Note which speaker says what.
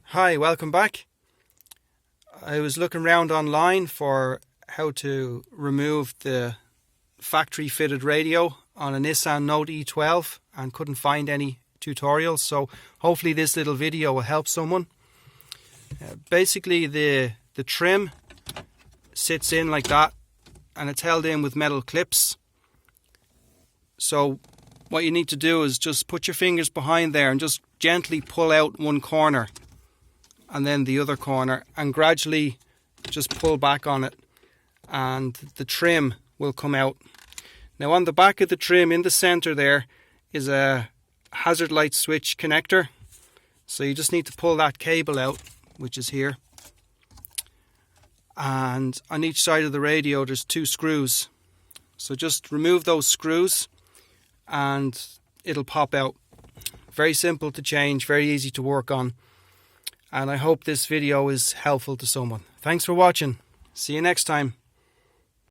Speaker 1: Hi, welcome back. I was looking around online for how to remove the factory fitted radio on a Nissan Note E12 and couldn't find any tutorials, so hopefully this little video will help someone. Basically the trim sits in like that and it's held in with metal clips. So what you need to do is just put your fingers behind there and just gently pull out one corner and then the other corner, and gradually just pull back on it and the trim will come out. Now on the back of the trim in the center there is a hazard light switch connector, so you just need to pull that cable out, which is here, and on each side of the radio there's two screws, so just remove those screws and it'll pop out. Very simple to change, very easy to work on. And I hope this video is helpful to someone. Thanks for watching. See you next time.